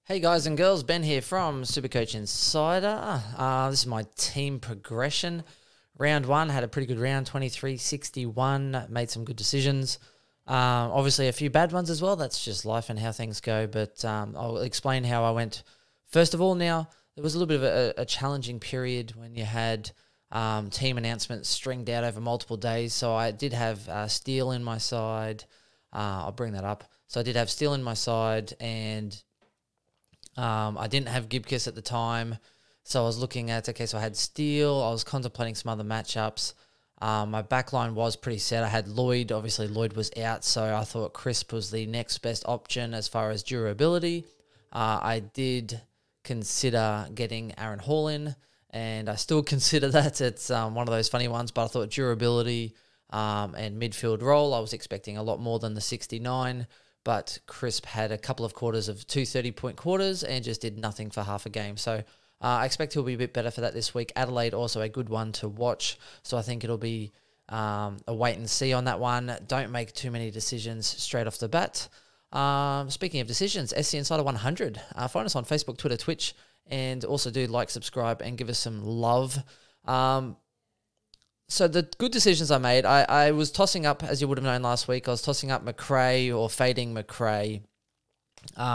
Hey guys and girls, Ben here from Supercoach Insider. This is my team progression. Round one, had a pretty good round, 23-61, made some good decisions. Obviously a few bad ones as well, that's just life and how things go, but I'll explain how I went. First of all now, there was a little bit of a challenging period when you had team announcements stringed out over multiple days, so I did have Steele in my side. I'll bring that up. So I did have Steele in my side, and I didn't have Gibcus at the time, so I was looking at, okay, so I had Steele, I was contemplating some other matchups. My backline was pretty set. I had Lloyd, obviously Lloyd was out, so I thought Crisp was the next best option as far as durability. I did consider getting Aaron Hall in, and I still consider that. It's one of those funny ones, but I thought durability and midfield role, I was expecting a lot more than the 69, but Crisp had a couple of quarters of 2 30-point quarters and just did nothing for half a game. So I expect he'll be a bit better for that this week. Adelaide also a good one to watch, so I think it'll be a wait and see on that one. Don't make too many decisions straight off the bat. Speaking of decisions, SC Insider 100. Find us on Facebook, Twitter, Twitch, and also do like, subscribe, and give us some love. So the good decisions I made, I was tossing up, as you would have known last week, I was tossing up McRae or fading McRae,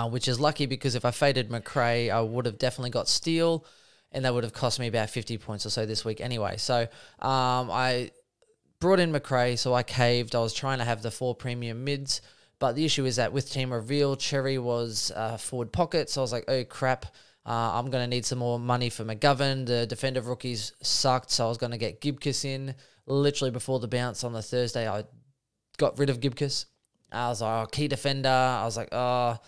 which is lucky because if I faded McRae, I would have definitely got Steele, and that would have cost me about 50 points or so this week anyway. So I brought in McRae, so I caved. I was trying to have the 4 premium mids, but the issue is that with team reveal, Cherry was forward pocket, so I was like, oh crap. I'm going to need some more money for McGovern. The defender rookies sucked, so I was going to get Gibcus in. Literally before the bounce on the Thursday, I got rid of Gibcus. I was like, oh, key defender. I was like, oh.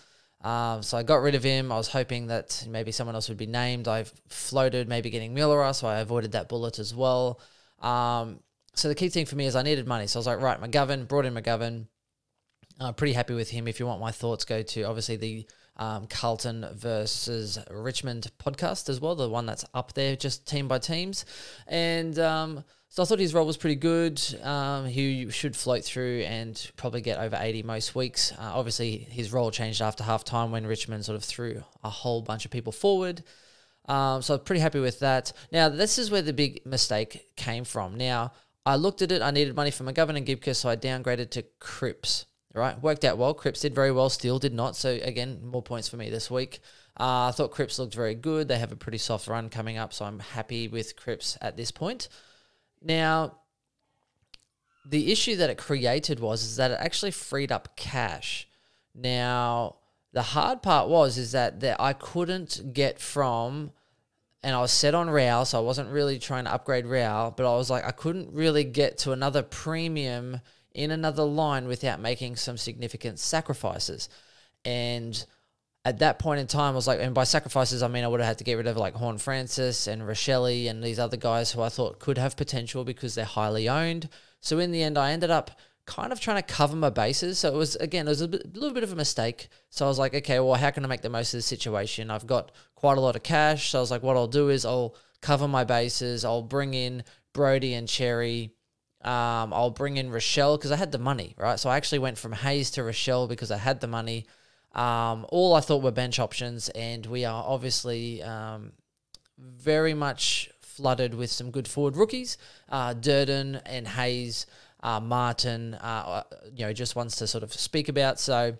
So I got rid of him. I was hoping that maybe someone else would be named. I floated maybe getting Miller, so I avoided that bullet as well. So the key thing for me is I needed money. So I was like, right, McGovern, brought in McGovern. Pretty happy with him. If you want my thoughts, go to obviously the Carlton versus Richmond podcast as well, the one that's up there, just team by teams. And so I thought his role was pretty good. He should float through and probably get over 80 most weeks. Obviously, his role changed after half-time when Richmond sort of threw a whole bunch of people forward. So I'm pretty happy with that. Now, this is where the big mistake came from. Now, I looked at it. I needed money for McGovern and Gibcus, so I downgraded to Cripps. Right, worked out well. Cripps did very well. Steele did not. So, again, more points for me this week. I thought Cripps looked very good. They have a pretty soft run coming up, so I'm happy with Cripps at this point. Now, the issue that it created is that it actually freed up cash. Now, the hard part is that I couldn't get from, and I was set on Rao, so I wasn't really trying to upgrade Rao, but I was like, I couldn't really get to another premium in another line without making some significant sacrifices. And at that point in time, I was like, and by sacrifices, I mean I would have had to get rid of like Horn Francis and Rochelle and these other guys who I thought could have potential because they're highly owned. So in the end, I ended up kind of trying to cover my bases. So it was a little bit of a mistake. So I was like, okay, well, how can I make the most of this situation? I've got quite a lot of cash. So I was like, what I'll do is I'll cover my bases. I'll bring in Brody and Cherry. I'll bring in Rochelle because I had the money, right? So I actually went from Hayes to Rochelle because I had the money. All I thought were bench options, and we are obviously very much flooded with some good forward rookies. Durden and Hayes, Martin, just ones to sort of speak about. So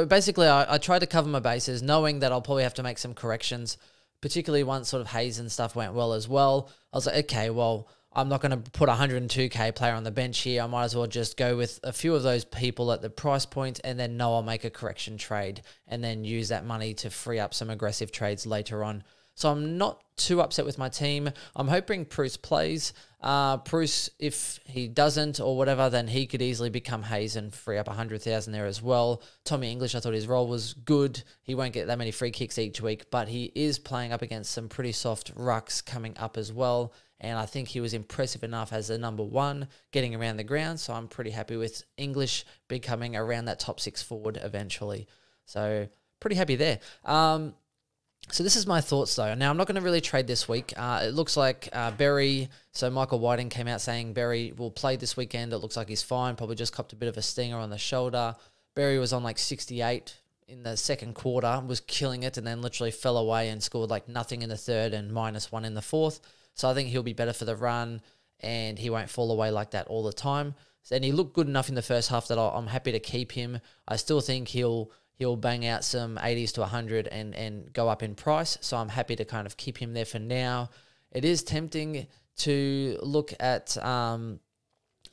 basically I tried to cover my bases knowing that I'll probably have to make some corrections, particularly once sort of Hayes and stuff went well as well. I was like, okay, well, I'm not going to put a 102k player on the bench here. I might as well just go with a few of those people at the price point and then know I'll make a correction trade and then use that money to free up some aggressive trades later on. So I'm not too upset with my team. I'm hoping Bruce plays. Bruce, if he doesn't or whatever, then he could easily become Hayes and free up 100,000 there as well. Tommy English, I thought his role was good. He won't get that many free kicks each week, but he is playing up against some pretty soft rucks coming up as well. And I think he was impressive enough as a number 1 getting around the ground. So I'm pretty happy with English becoming around that top 6 forward eventually. So pretty happy there. So this is my thoughts though. Now I'm not going to really trade this week. It looks like Berry, so Michael Whiting came out saying Berry will play this weekend. It looks like he's fine. Probably just copped a bit of a stinger on the shoulder. Berry was on like 68 in the second quarter, was killing it, and then literally fell away and scored like nothing in the third and -1 in the fourth. So I think he'll be better for the run, and he won't fall away like that all the time. And he looked good enough in the first half that I'm happy to keep him. I still think he'll bang out some 80s to 100 and go up in price. So I'm happy to kind of keep him there for now. It is tempting to look at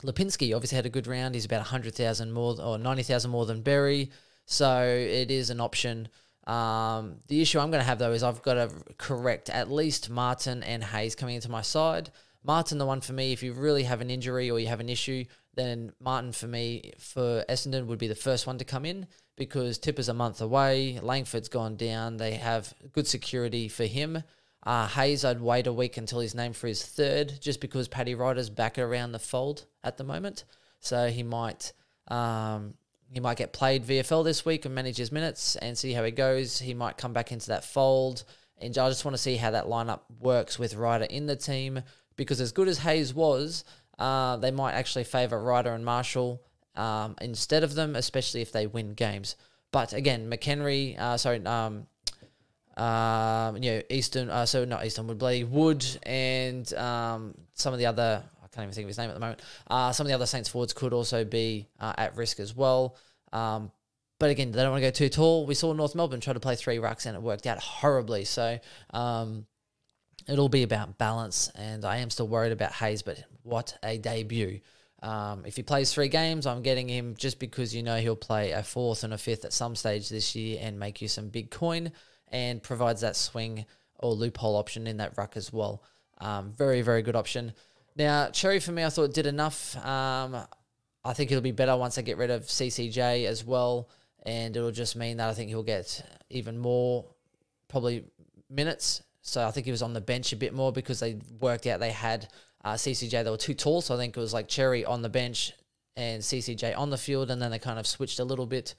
Lipinski. Obviously had a good round. He's about 100,000 more or 90,000 more than Berry. So it is an option. The issue I'm going to have, though, is I've got to correct at least Martin and Hayes coming into my side. Martin, the one for me, if you really have an injury or you have an issue, then Martin for me, for Essendon, would be the first one to come in because Tipper's a month away. Langford's gone down. They have good security for him. Hayes, I'd wait a week until he's named for his third, just because Paddy Ryder's back around the fold at the moment. So he might get played VFL this week and manage his minutes and see how he goes. He might come back into that fold. And I just want to see how that lineup works with Ryder in the team, because as good as Hayes was, they might actually favour Ryder and Marshall instead of them, especially if they win games. But again, McHenry, not Easton Wood, and some of the other, I can't even think of his name at the moment, some of the other Saints forwards could also be at risk as well. But again, they don't want to go too tall. We saw North Melbourne try to play 3 rucks and it worked out horribly. So it'll be about balance, and I am still worried about Hayes, but what a debut. If he plays 3 games, I'm getting him just because he'll play a 4th and a 5th at some stage this year and make you some big coin, and provides that swing or loophole option in that ruck as well. Very, very good option. Now, Cherry for me, I thought did enough. I think it'll be better once I get rid of CCJ as well, and it'll just mean that I think he'll get even more, probably, minutes. So I think he was on the bench a bit more because they worked out they had CCJ. They were too tall, so I think it was like Cherry on the bench and CCJ on the field, and then they kind of switched a little bit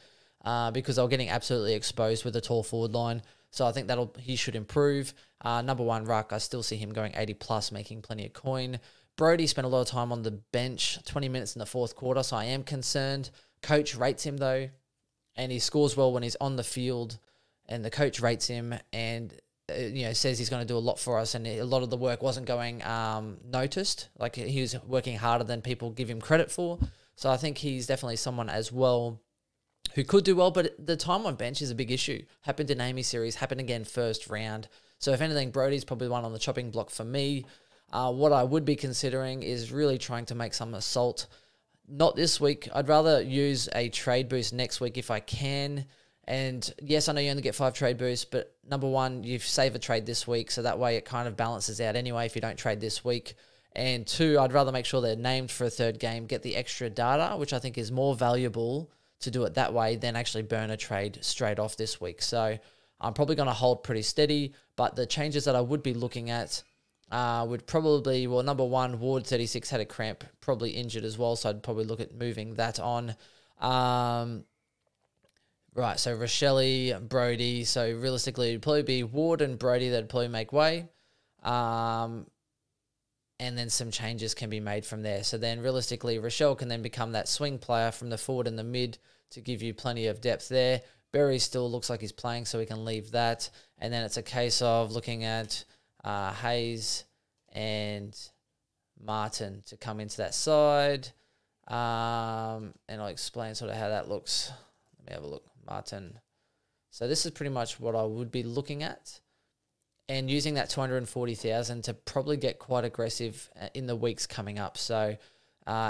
because they were getting absolutely exposed with the tall forward line. So I think he should improve. Number 1 ruck, I still see him going 80 plus, making plenty of coin. Brody spent a lot of time on the bench, 20 minutes in the fourth quarter, so I am concerned. Coach rates him though, and he scores well when he's on the field, and the coach rates him and says he's going to do a lot for us, and a lot of the work wasn't going noticed. Like, he was working harder than people give him credit for. So I think he's definitely someone as well who could do well, but the time on bench is a big issue. Happened in Amy series, happened again first round. So if anything, Brody's probably one on the chopping block for me. What I would be considering is really trying to make some assault. Not this week. I'd rather use a trade boost next week if I can. And yes, I know you only get 5 trade boosts, but number 1, you save a trade this week, so that way it kind of balances out anyway if you don't trade this week. And 2, I'd rather make sure they're named for a 3rd game, get the extra data, which I think is more valuable to do it that way than actually burn a trade straight off this week. So I'm probably going to hold pretty steady, but the changes that I would be looking at would probably, number 1, Ward 36 had a cramp, probably injured as well, so I'd probably look at moving that on. Right, so Rochelle, Brody, so realistically it'd probably be Ward and Brody that'd probably make way. And then some changes can be made from there. So then realistically, Rochelle can then become that swing player from the forward and the mid to give you plenty of depth there. Berry still looks like he's playing, so we can leave that. And then it's a case of looking at Hayes and Martin to come into that side. And I'll explain sort of how that looks. Let me have a look. Martin. So this is pretty much what I would be looking at, and using that 240,000 to probably get quite aggressive in the weeks coming up. So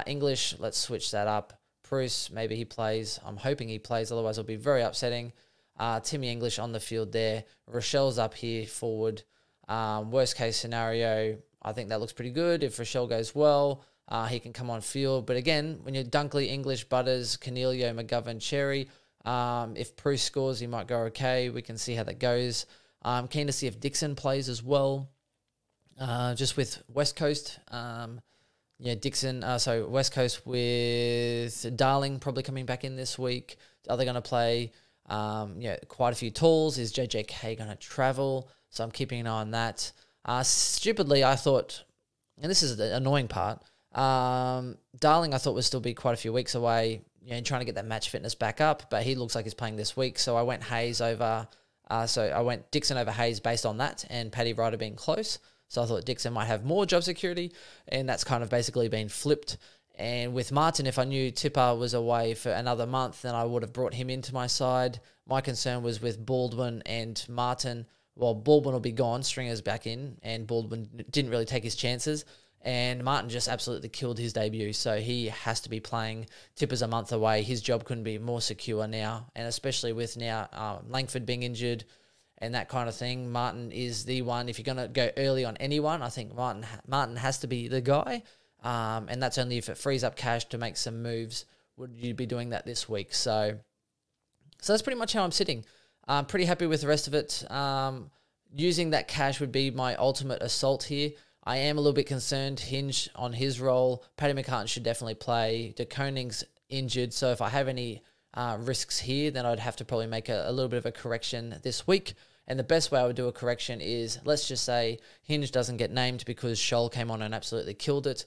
English, let's switch that up. Bruce, maybe he plays. I'm hoping he plays, otherwise it'll be very upsetting. Timmy English on the field there. Rochelle's up here forward. Worst case scenario, I think that looks pretty good. If Rochelle goes well, he can come on field. But again, when you're Dunkley, English, Butters, Cornelio, McGovern, Cherry, if Bruce scores, he might go okay. We can see how that goes. I'm keen to see if Dixon plays as well. Just with West Coast. Dixon, so West Coast with Darling probably coming back in this week. Are they going to play quite a few tools? Is JJK going to travel? So I'm keeping an eye on that. Stupidly, I thought, and this is the annoying part, Darling I thought would still be quite a few weeks away. trying to get that match fitness back up, but he looks like he's playing this week. So I went Hayes over, I went Dixon over Hayes based on that, and Paddy Ryder being close. So I thought Dixon might have more job security, and that's kind of basically been flipped. And with Martin, if I knew Tipper was away for another month, then I would have brought him into my side. My concern was with Baldwin and Martin. Well, Baldwin will be gone, Stringer's back in, and Baldwin didn't really take his chances. And Martin just absolutely killed his debut, so he has to be playing. Tipper's a month away. His job couldn't be more secure now, and especially with now Langford being injured and that kind of thing. Martin is the one. If you're going to go early on anyone, I think Martin has to be the guy. And that's only if it frees up cash to make some moves. Would you be doing that this week? So that's pretty much how I'm sitting. I'm pretty happy with the rest of it. Using that cash would be my ultimate assault here. I am a little bit concerned. Hinge on his role. Paddy McCartan should definitely play. De Koning's injured. So if I have any risks here, then I'd have to probably make a little bit of a correction this week. And the best way I would do a correction is, let's just say Hinge doesn't get named because Scholl came on and absolutely killed it.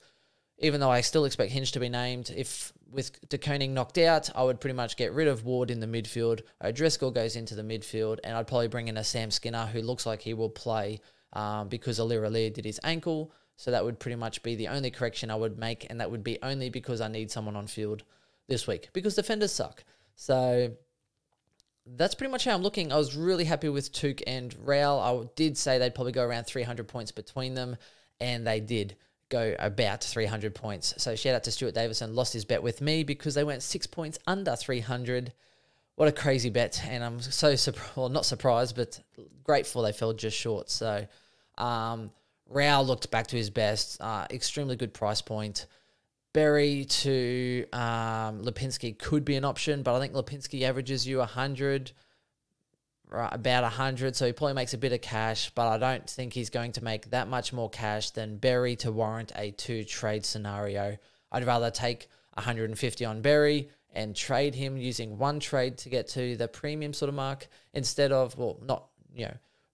Even though I still expect Hinge to be named, if with De Koning knocked out, I would pretty much get rid of Ward in the midfield. O'Driscoll goes into the midfield, and I'd probably bring in a Sam Skinner who looks like he will play because Alira did his ankle. So that would pretty much be the only correction I would make, and that would be only because I need someone on field this week because defenders suck. So that's pretty much how I'm looking. I was really happy with Took and Rowell. I did say they'd probably go around 300 points between them, and they did go about 300 points. So shout out to Stuart Davison, lost his bet with me because they went 6 points under 300. What a crazy bet. And I'm so, not surprised, but grateful they fell just short. So Rowell looked back to his best. Extremely good price point. Berry to Lipinski could be an option, but I think Lipinski averages you 100, right, about 100, so he probably makes a bit of cash, but I don't think he's going to make that much more cash than Berry to warrant a 2-trade scenario. I'd rather take 150 on Berry and trade him using one trade to get to the premium sort of mark instead of, well, not,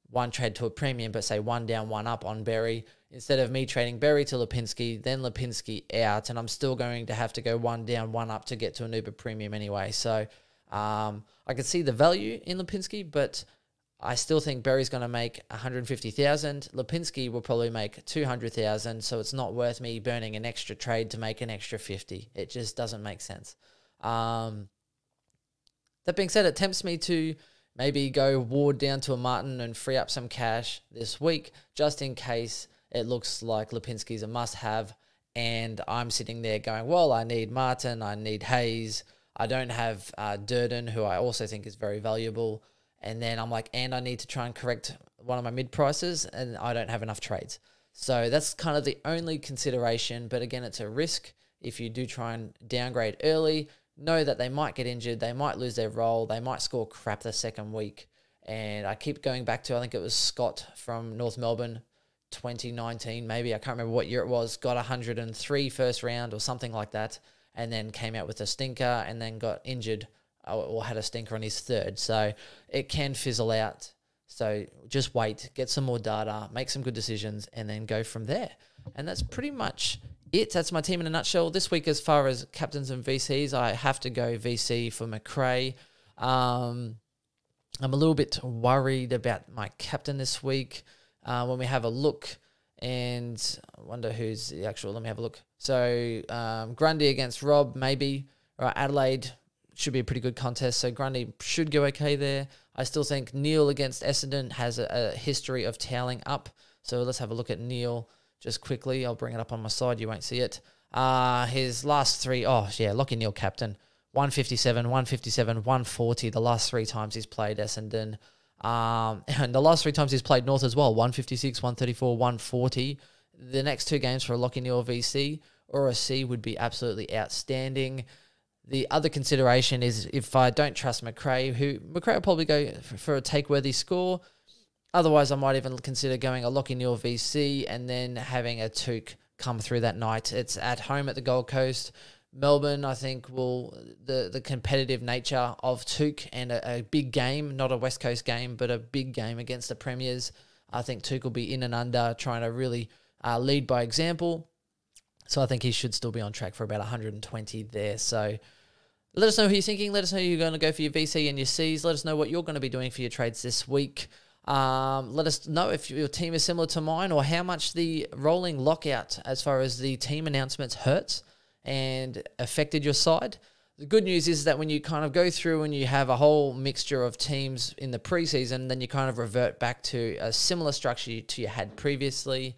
one trade to a premium, but say one down, one up on Berry, instead of me trading Berry to Lipinski, then Lipinski out, and I'm still going to have to go one down, one up to get to an Uber premium anyway. So I could see the value in Lipinski, but I still think Berry's going to make 150,000. Lipinski will probably make 200,000, so it's not worth me burning an extra trade to make an extra 50. It just doesn't make sense. That being said, it tempts me to maybe go Ward down to a Martin and free up some cash this week, just in case it looks like Lipinski's a must-have, and I'm sitting there going, well, I need Martin, I need Hayes, I don't have Durden, who I also think is very valuable, and then I'm like, and I need to try and correct one of my mid-prices, and I don't have enough trades. So that's kind of the only consideration, but again, it's a risk. If you do try and downgrade early, know that they might get injured, they might lose their role, they might score crap the second week. And I keep going back to, I think it was Scott from North Melbourne, 2019 maybe, I can't remember what year it was, got 103 first round or something like that, and then came out with a stinker and then got injured or had a stinker on his third. So it can fizzle out. So just wait, get some more data, make some good decisions, and then go from there. And that's pretty much it. That's my team in a nutshell. This week, as far as captains and VCs, I have to go VC for McRae. I'm a little bit worried about my captain this week. When we have a look, and I wonder who's the actual, let me have a look. So Grundy against Rob, maybe. Right, Adelaide should be a pretty good contest, so Grundy should go okay there. I still think Neil against Essendon has a history of toweling up, so let's have a look at Neil just quickly. I'll bring it up on my side, you won't see it. His last three, Lachie Neil captain, 157, 157, 140 the last 3 times he's played Essendon. And the last 3 times he's played North as well, 156, 134, 140. The next 2 games for a Lachie Neil VC or a C would be absolutely outstanding. The other consideration is if I don't trust McRae will probably go for a take-worthy score. Otherwise, I might even consider going a Lachie Neil VC and then having a Took come through that night. It's at home at the Gold Coast. Melbourne, I think, will the competitive nature of Took and a big game, not a West Coast game, but a big game against the Premiers. I think Took will be in and under, trying to really lead by example. So I think he should still be on track for about 120 there. So Let us know who you're thinking. Let us know who you're going to go for your VC and your Cs. Let us know what you're going to be doing for your trades this week. Let us know if your team is similar to mine or how much the rolling lockout as far as the team announcements hurt and affected your side. The good news is that when you kind of go through and you have a whole mixture of teams in the preseason, then you kind of revert back to a similar structure to you had previously.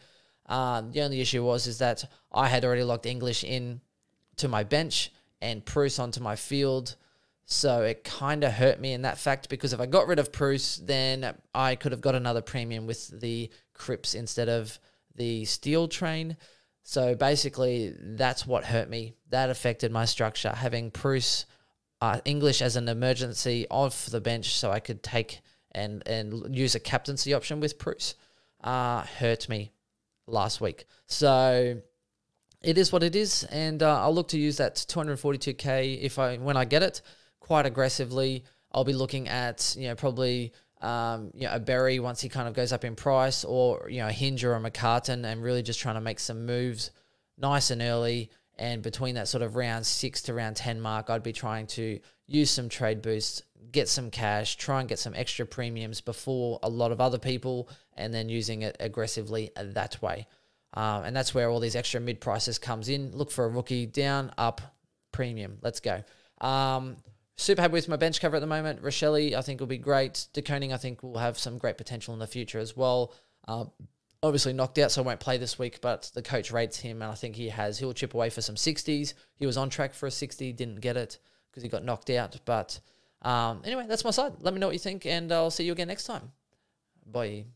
The only issue is that I had already locked English in to my bench and Bruce onto my field. So it kind of hurt me in that fact, because if I got rid of Bruce, then I could have got another premium with the Crips instead of the Steel Train. So basically, that's what hurt me. That affected my structure. Having Bruce English as an emergency off the bench so I could take and use a captaincy option with Bruce hurt me last week. So it is what it is, and I'll look to use that 242k when I get it quite aggressively. I'll be looking at probably a Berry once he kind of goes up in price, or a Hinge or a McCartan, and really just trying to make some moves nice and early. And between that sort of round 6 to round 10 mark, I'd be trying to use some trade boosts, get some cash, try and get some extra premiums before a lot of other people, and then using it aggressively that way. And that's where all these extra mid prices comes in. Look for a rookie, down, up, premium. Let's go. Super happy with my bench cover at the moment. Rochelle, I think, will be great. DeConing, I think, will have some great potential in the future as well. Obviously knocked out, so I won't play this week, but the coach rates him, and I think he'll chip away for some 60s. He was on track for a 60, didn't get it because he got knocked out. But anyway, that's my side. Let me know what you think, and I'll see you again next time. Bye.